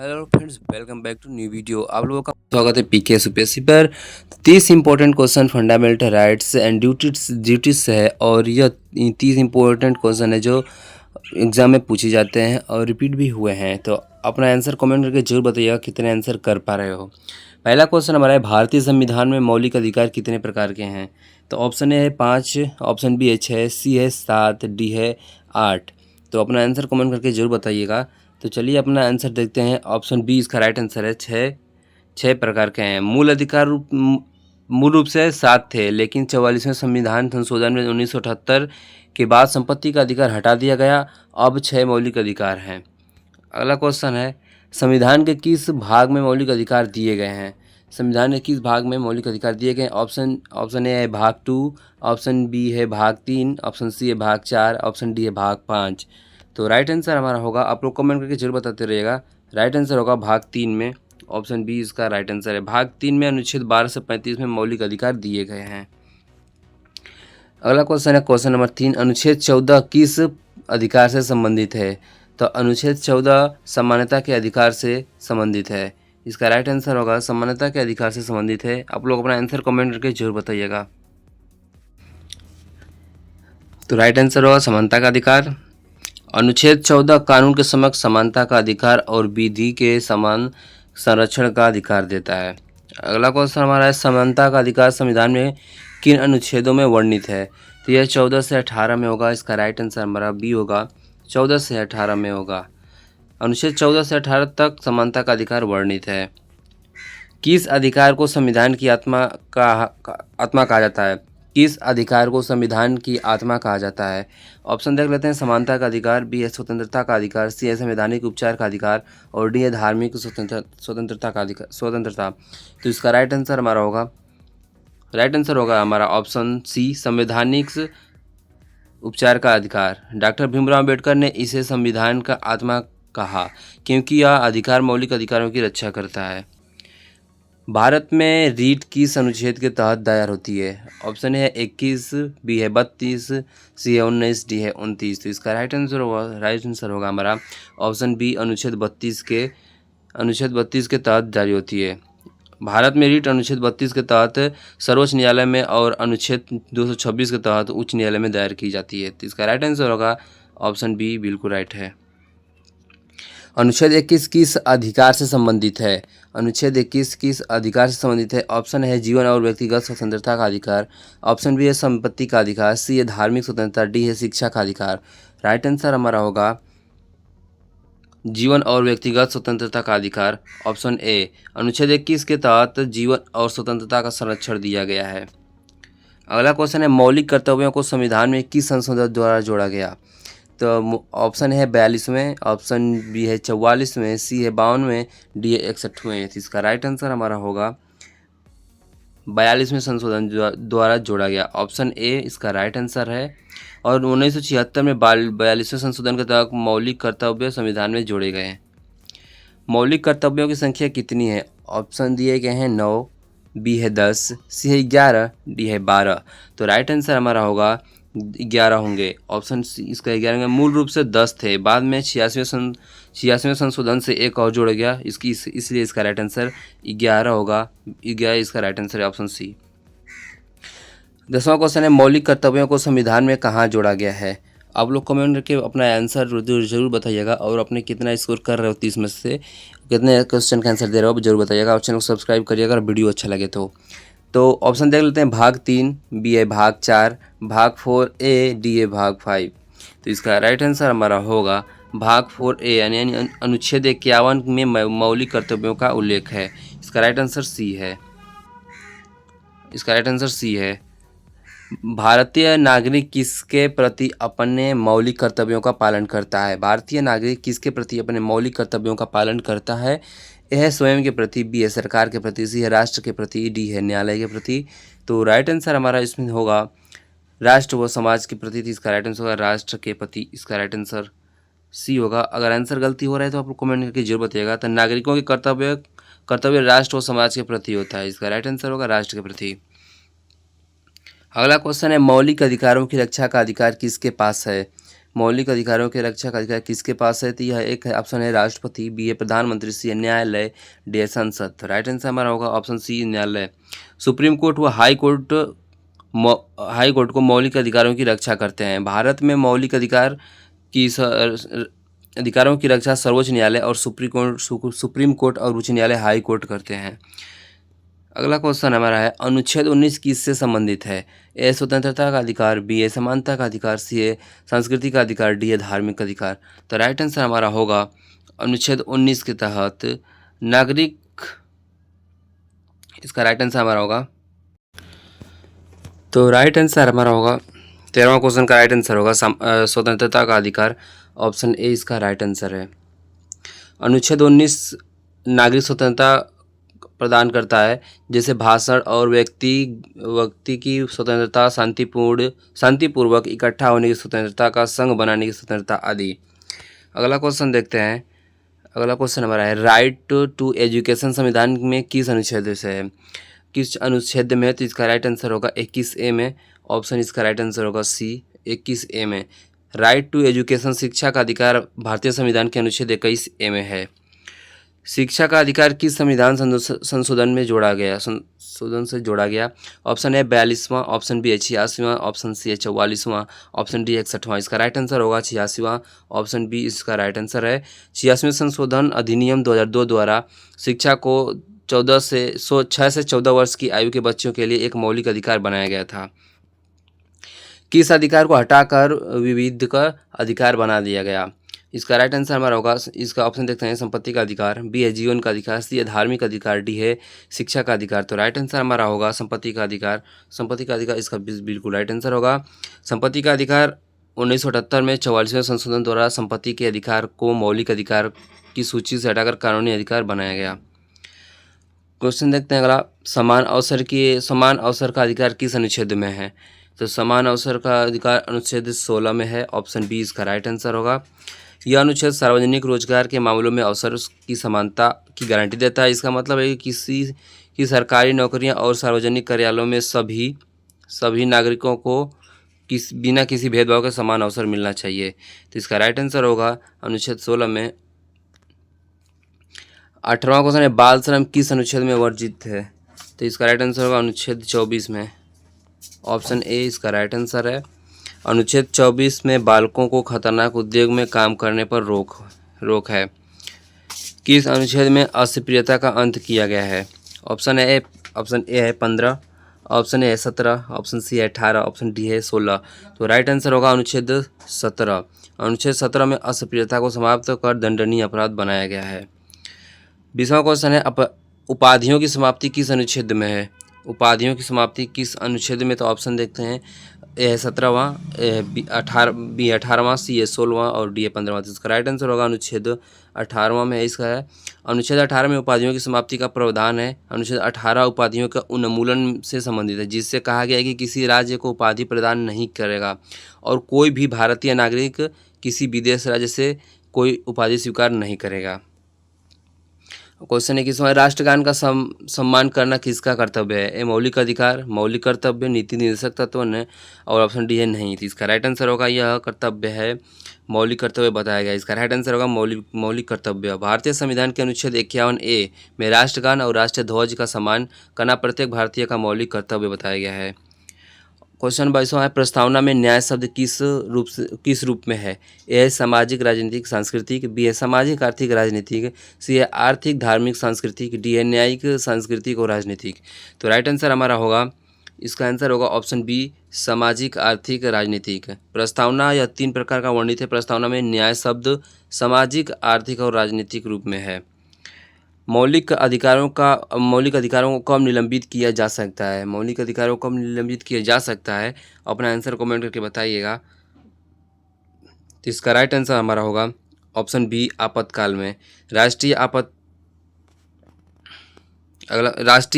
Hello friends, welcome back to new video. आप लोगों का स्वागत है पीके यूपीएससी पर। 30 important question fundamental rights and duties है, और यह 30 इंपॉर्टेंट क्वेश्चन है जो एग्जाम में पूछे जाते हैं और रिपीट भी हुए हैं। तो अपना आंसर कमेंट करके जरूर बताइएगा कितने आंसर कर पा रहे हो। पहला क्वेश्चन हमारा है, भारतीय संविधान में मौलिक अधिकार कितने प्रकार के हैं? तो ऑप्शन ए है 5, ऑप्शन बी है 6, सी है 7, डी है 8। तो अपना आंसर कमेंट करके जरूर बताइएगा। तो चलिए अपना आंसर देखते हैं। ऑप्शन बी इसका राइट आंसर है। छः प्रकार के हैं। मूल रूप से 7 थे, लेकिन 44वें संविधान संशोधन में 1978 के बाद संपत्ति का अधिकार हटा दिया गया। अब 6 मौलिक अधिकार हैं। अगला क्वेश्चन है, संविधान के किस भाग में मौलिक अधिकार दिए गए हैं? संविधान के किस भाग में मौलिक अधिकार दिए गए हैं? ऑप्शन ए है भाग 2, ऑप्शन बी है भाग 3, ऑप्शन सी है भाग 4, ऑप्शन डी है भाग 5। तो राइट आंसर हमारा होगा, आप लोग कमेंट करके जरूर बताते रहिएगा। राइट आंसर होगा भाग 3 में। ऑप्शन बी इसका राइट आंसर है। भाग 3 में अनुच्छेद 12 से 35 में मौलिक अधिकार दिए गए हैं। अगला क्वेश्चन है क्वेश्चन नंबर 3, अनुच्छेद 14 किस अधिकार से संबंधित है? तो अनुच्छेद 14 समानता के अधिकार से संबंधित है। इसका राइट आंसर होगा समानता के अधिकार से संबंधित है। आप लोग अपना आंसर कमेंट करके जरूर बताइएगा। तो राइट आंसर होगा समानता का अधिकार। अनुच्छेद 14 कानून के समक्ष समानता का अधिकार और विधि के समान संरक्षण का अधिकार देता है। अगला क्वेश्चन हमारा है, समानता का अधिकार संविधान में किन अनुच्छेदों में वर्णित है? तो यह 14 से 18 में होगा। इसका राइट आंसर हमारा बी होगा, 14 से 18 में होगा। अनुच्छेद 14 से 18 तक समानता का अधिकार वर्णित है। किस अधिकार को संविधान की आत्मा कहा जाता है? किस अधिकार को संविधान की आत्मा कहा जाता है? ऑप्शन देख लेते हैं। समानता का अधिकार, बी है स्वतंत्रता का अधिकार, सी है संवैधानिक उपचार का अधिकार, और डी है धार्मिक स्वतंत्रता का अधिकार, स्वतंत्रता। तो इसका राइट आंसर होगा हमारा ऑप्शन सी, संवैधानिक उपचार का अधिकार। डॉक्टर भीमराव अंबेडकर ने इसे संविधान का आत्मा कहा क्योंकि यह अधिकार मौलिक अधिकारों की रक्षा करता है। भारत में रीट किस अनुच्छेद के तहत दायर होती है? ऑप्शन है 21, बी है 32, सी है 19, डी है 29। तो इसका राइट आंसर होगा हमारा ऑप्शन बी, अनुच्छेद 32 के तहत जारी होती है। भारत में रीट अनुच्छेद 32 के तहत सर्वोच्च न्यायालय में और अनुच्छेद 226 के तहत उच्च न्यायालय में दायर की जाती है। तो इसका राइट आंसर होगा ऑप्शन बी, बिल्कुल राइट है। अनुच्छेद 21 किस अधिकार से संबंधित है? अनुच्छेद 21 किस अधिकार से संबंधित है? ऑप्शन है जीवन और व्यक्तिगत स्वतंत्रता का अधिकार, ऑप्शन बी है संपत्ति का अधिकार, सी है धार्मिक स्वतंत्रता, डी है शिक्षा का अधिकार। राइट आंसर हमारा होगा जीवन और व्यक्तिगत स्वतंत्रता का अधिकार, ऑप्शन ए। अनुच्छेद 21 के तहत जीवन और स्वतंत्रता का संरक्षण दिया गया है। अगला क्वेश्चन है, मौलिक कर्तव्यों को संविधान में किस संशोधन द्वारा जोड़ा गया? तो ऑप्शन है 42वें, ऑप्शन बी है 44वें, सी है 52वें, डी है 61वें। तो इसका राइट आंसर हमारा होगा 42वें संशोधन द्वारा जोड़ा गया, ऑप्शन ए इसका राइट आंसर है। और 1976 में 42वें संशोधन के तहत मौलिक कर्तव्य संविधान में जोड़े गए हैं। मौलिक कर्तव्यों की संख्या कितनी है? ऑप्शन दिए गए हैं 9, बी है 10, सी है 11, डी है 12। तो राइट आंसर हमारा होगा 11 होंगे। ऑप्शन सी इसका 11 होंगे। मूल रूप से 10 थे, बाद में 86वें संशोधन से एक और जोड़ा गया, इसलिए इसका राइट आंसर 11 होगा। 11 इसका राइट आंसर है, ऑप्शन सी। 10वां क्वेश्चन है, मौलिक कर्तव्यों को संविधान में कहाँ जोड़ा गया है? आप लोग कमेंट करके अपना आंसर जरूर बताइएगा, और अपने कितना स्कोर कर रहे हो 30 में से कितने क्वेश्चन का आंसर दे रहे हो जरूर बताइएगा। और चैनल को सब्सक्राइब करिएगा और वीडियो अच्छा लगे तो ऑप्शन देख लेते हैं। भाग 3, बी है भाग 4, भाग 4 ए, डी है भाग 5। तो इसका राइट आंसर हमारा होगा भाग 4 ए, यानी अनुच्छेद 51 में मौलिक कर्तव्यों का उल्लेख है। इसका राइट आंसर सी है। इसका राइट आंसर सी है। भारतीय नागरिक किसके प्रति अपने मौलिक कर्तव्यों का पालन करता है? भारतीय नागरिक किसके प्रति अपने मौलिक कर्तव्यों का पालन करता है? ए है स्वयं के प्रति, बी है सरकार के प्रति, सी है राष्ट्र के प्रति, डी है न्यायालय के प्रति। तो राइट आंसर हमारा इसमें होगा राष्ट्र व समाज के प्रति। इसका राइट आंसर होगा राष्ट्र के प्रति। इसका राइट आंसर सी होगा। अगर आंसर गलती हो रहा है तो आप कमेंट करके जरूर बताइएगा। तो नागरिकों के कर्तव्य राष्ट्र व समाज के प्रति होता है। इसका राइट आंसर होगा राष्ट्र के प्रति। अगला क्वेश्चन है, मौलिक अधिकारों की रक्षा का अधिकार किसके पास है? मौलिक अधिकारों के रक्षा का अधिकार किसके पास है? तो यह एक है, ऑप्शन है राष्ट्रपति, बी है प्रधानमंत्री, सी है न्यायालय, डी है संसद। तो राइट आंसर हमारा होगा ऑप्शन सी न्यायालय। सुप्रीम कोर्ट व हाई कोर्ट को मौलिक अधिकारों की रक्षा करते हैं। भारत में मौलिक अधिकारों की रक्षा सर्वोच्च न्यायालय और सुप्रीम कोर्ट और उच्च न्यायालय हाई कोर्ट करते हैं। अगला क्वेश्चन हमारा है, अनुच्छेद 19 किससे संबंधित है? ए स्वतंत्रता का अधिकार, बी है समानता का अधिकार, सी है संस्कृति का अधिकार, डी है धार्मिक अधिकार। तो राइट आंसर हमारा होगा अनुच्छेद 19 के तहत नागरिक, इसका राइट आंसर हमारा होगा, तो राइट आंसर हमारा होगा 13वां क्वेश्चन का राइट आंसर होगा स्वतंत्रता का अधिकार, ऑप्शन ए इसका राइट आंसर है। अनुच्छेद 19 नागरिक स्वतंत्रता प्रदान करता है, जैसे भाषण और व्यक्ति की स्वतंत्रता, शांतिपूर्वक इकट्ठा होने की स्वतंत्रता, का संघ बनाने की स्वतंत्रता आदि। अगला क्वेश्चन देखते हैं। अगला क्वेश्चन हमारा है, राइट टू एजुकेशन संविधान में किस अनुच्छेद से है? किस अनुच्छेद में? तो इसका राइट आंसर होगा 21A में, ऑप्शन इसका राइट आंसर होगा सी 21A में। राइट टू एजुकेशन, शिक्षा का अधिकार भारतीय संविधान के अनुच्छेद 21A में है। शिक्षा का अधिकार किस संविधान संशोधन में जोड़ा गया? संशोधन से जोड़ा गया। ऑप्शन है 42वां, ऑप्शन बी है 86वां, ऑप्शन सी है 44वां, ऑप्शन डी 61वां। इसका राइट आंसर होगा 86वां, ऑप्शन बी इसका राइट आंसर है। 86वें संशोधन अधिनियम 2002 द्वारा शिक्षा को 6 से 14 वर्ष की आयु के बच्चों के लिए एक मौलिक अधिकार बनाया गया था। किस अधिकार को हटाकर विविध का अधिकार बना दिया गया? इसका राइट आंसर हमारा होगा, इसका ऑप्शन देखते हैं, संपत्ति का अधिकार, बी है जीवन का अधिकार, सी है धार्मिक अधिकार, डी है शिक्षा का अधिकार। तो राइट आंसर हमारा होगा संपत्ति का अधिकार। संपत्ति का अधिकार इसका बिल्कुल राइट आंसर होगा। संपत्ति का अधिकार 1978 में 44वें संशोधन द्वारा संपत्ति के अधिकार को मौलिक अधिकार की सूची से हटाकर कानूनी अधिकार बनाया गया। क्वेश्चन देखते हैं अगला, समान अवसर का अधिकार किस अनुच्छेद में है? तो समान अवसर का अधिकार अनुच्छेद 16 में है, ऑप्शन बी इसका राइट आंसर होगा। यह अनुच्छेद सार्वजनिक रोजगार के मामलों में अवसर की समानता की गारंटी देता है। इसका मतलब है कि किसी की सरकारी नौकरियां और सार्वजनिक कार्यालयों में सभी नागरिकों को बिना किसी भेदभाव के समान अवसर मिलना चाहिए। तो इसका राइट आंसर होगा अनुच्छेद 16 में। 18वां क्वेश्चन है, बाल श्रम किस अनुच्छेद में वर्जित है? तो इसका राइट आंसर होगा अनुच्छेद 24 में, ऑप्शन ए इसका राइट आंसर है। अनुच्छेद 24 में बालकों को खतरनाक उद्योग में काम करने पर रोक है। किस अनुच्छेद में अशिष्टता का अंत किया गया है? ऑप्शन ए है 15, ऑप्शन ए है 17, ऑप्शन सी है 18, ऑप्शन डी है 16। तो राइट आंसर होगा अनुच्छेद 17। अनुच्छेद 17 में अशिष्टता को समाप्त कर दंडनीय अपराध बनाया गया है। 20वां क्वेश्चन है, उपाधियों की समाप्ति किस अनुच्छेद में है? उपाधियों की समाप्ति किस अनुच्छेद में? तो ऑप्शन देखते हैं, ए है 17वां, बी 18वां, सी है 16वां और डी है 15वां। तो इसका राइट आंसर होगा अनुच्छेद 18वां में है, इसका है। अनुच्छेद 18 में उपाधियों की समाप्ति का प्रावधान है। अनुच्छेद 18 उपाधियों का उन्मूलन से संबंधित है, जिससे कहा गया है कि किसी राज्य को उपाधि प्रदान नहीं करेगा और कोई भी भारतीय नागरिक किसी विदेश राज्य से कोई उपाधि स्वीकार नहीं करेगा। क्वेश्चन है, किस राष्ट्रगान का सम्मान करना किसका कर्तव्य है? ए मौलिक अधिकार, मौलिक कर्तव्य, नीति निर्देशक तत्व न, और ऑप्शन डी है नहीं। तो इसका राइट आंसर होगा यह कर्तव्य है, मौलिक कर्तव्य बताया गया। इसका राइट आंसर होगा मौलिक कर्तव्य। भारतीय संविधान के अनुच्छेद 51A में राष्ट्रगान और राष्ट्रीय ध्वज का सम्मान करना प्रत्येक भारतीय का मौलिक कर्तव्य बताया गया है। क्वेश्चन 22वां है, प्रस्तावना में न्याय शब्द किस रूप में है? ए है सामाजिक राजनीतिक सांस्कृतिक, बी है सामाजिक आर्थिक राजनीतिक, सी है आर्थिक धार्मिक सांस्कृतिक, डी है न्यायिक सांस्कृतिक और राजनीतिक। तो राइट आंसर हमारा होगा, इसका आंसर होगा ऑप्शन बी सामाजिक आर्थिक राजनीतिक। प्रस्तावना यह 3 प्रकार का वर्णित है। प्रस्तावना में न्याय शब्द सामाजिक आर्थिक और राजनीतिक रूप में है। मौलिक अधिकारों को कब निलंबित किया जा सकता है? मौलिक अधिकारों को कब निलंबित किया जा सकता है? अपना आंसर कमेंट करके बताइएगा। तो इसका राइट आंसर हमारा होगा ऑप्शन बी आपातकाल में। राष्ट्रीय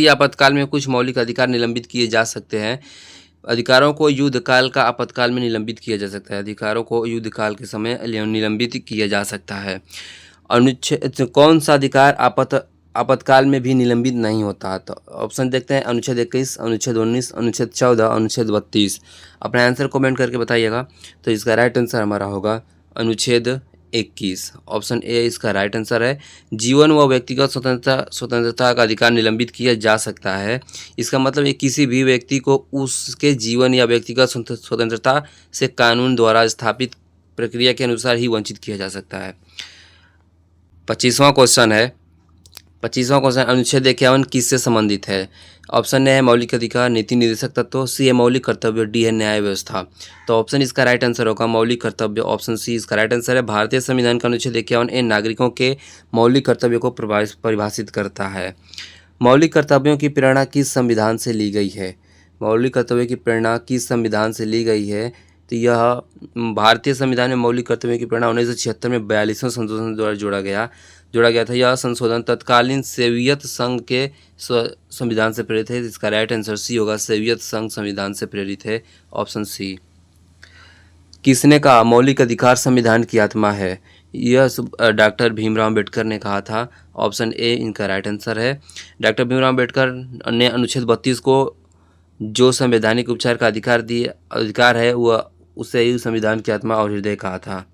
आपातकाल में कुछ मौलिक अधिकार निलंबित किए जा सकते हैं। अधिकारों को युद्धकाल का आपातकाल में निलंबित किया जा सकता है। अधिकारों को युद्धकाल के समय निलंबित किया जा सकता है। अनुच्छेद कौन सा अधिकार आपातकाल में भी निलंबित नहीं होता। तो ऑप्शन देखते हैं, अनुच्छेद 21, अनुच्छेद 19, अनुच्छेद 14, अनुच्छेद 32। अपना आंसर कमेंट करके बताइएगा। तो इसका राइट आंसर हमारा होगा अनुच्छेद 21। ऑप्शन ए इसका राइट आंसर है। जीवन व व्यक्तिगत स्वतंत्रता का अधिकार निलंबित किया जा सकता है। इसका मतलब ये किसी भी व्यक्ति को उसके जीवन या व्यक्तिगत स्वतंत्रता से कानून द्वारा स्थापित प्रक्रिया के अनुसार ही वंचित किया जा सकता है। 25वां क्वेश्चन अनुच्छेद 51 किससे संबंधित है? ऑप्शन ए है मौलिक अधिकार, नीति निर्देशक तत्व, सी है मौलिक कर्तव्य, डी है न्याय व्यवस्था। तो ऑप्शन इसका राइट आंसर होगा मौलिक कर्तव्य। ऑप्शन सी इसका राइट आंसर है। भारतीय संविधान का अनुच्छेद 51 ए नागरिकों के मौलिक कर्तव्यों को परिभाषित करता है। मौलिक कर्तव्यों की प्रेरणा किस संविधान से ली गई है? मौलिक कर्तव्यों की प्रेरणा किस संविधान से ली गई है? तो यह भारतीय संविधान में मौलिक कर्तव्यों की प्रेरणा 1976 में 42वें संशोधन द्वारा जोड़ा गया था। यह संशोधन तत्कालीन सोवियत संघ के संविधान से प्रेरित है। इसका राइट आंसर सी होगा, सोवियत संघ संविधान से प्रेरित है। Option C. किसने कहा मौलिक अधिकार संविधान की आत्मा है? यह डॉक्टर भीमराव अम्बेडकर ने कहा था। ऑप्शन ए इनका राइट आंसर है। डॉक्टर भीमराव अम्बेडकर ने अनुच्छेद 32 को जो संवैधानिक उपचार का अधिकार है वह उसे ही संविधान की आत्मा और हृदय कहा था।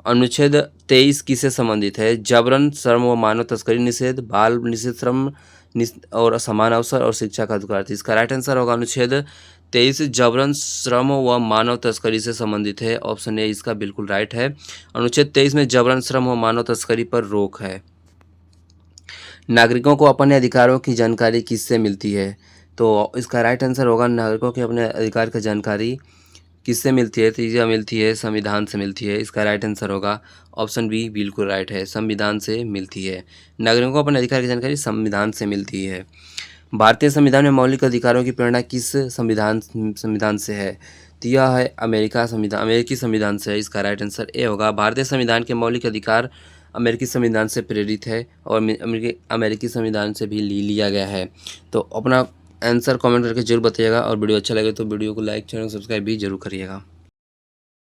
अनुच्छेद 23 किससे संबंधित है? जबरन श्रम व मानव तस्करी निषेध, बाल निषेध श्रम और समान अवसर और शिक्षा का अधिकार। इसका राइट आंसर होगा अनुच्छेद 23 जबरन श्रम व मानव तस्करी से संबंधित है। ऑप्शन ए इसका बिल्कुल राइट है। अनुच्छेद 23 में जबरन श्रम व मानव तस्करी पर रोक है। नागरिकों को अपने अधिकारों की जानकारी किससे मिलती है? तो इसका राइट आंसर होगा नागरिकों के अपने अधिकार की जानकारी किससे मिलती है? तो यह मिलती है संविधान से मिलती है। इसका राइट आंसर होगा ऑप्शन बी बिल्कुल राइट है, संविधान से मिलती है। नागरिकों को अपने अधिकार की जानकारी संविधान से मिलती है। भारतीय संविधान में मौलिक अधिकारों की प्रेरणा किस संविधान से है? तो यह है अमेरिकी संविधान से है। इसका राइट आंसर ए होगा। भारतीय संविधान के मौलिक अधिकार अमेरिकी संविधान से प्रेरित है और अमेरिकी संविधान से भी लिया गया है। तो अपना आंसर कमेंट करके जरूर बताइएगा और वीडियो अच्छा लगे तो वीडियो को लाइक, चैनल सब्सक्राइब भी जरूर करिएगा।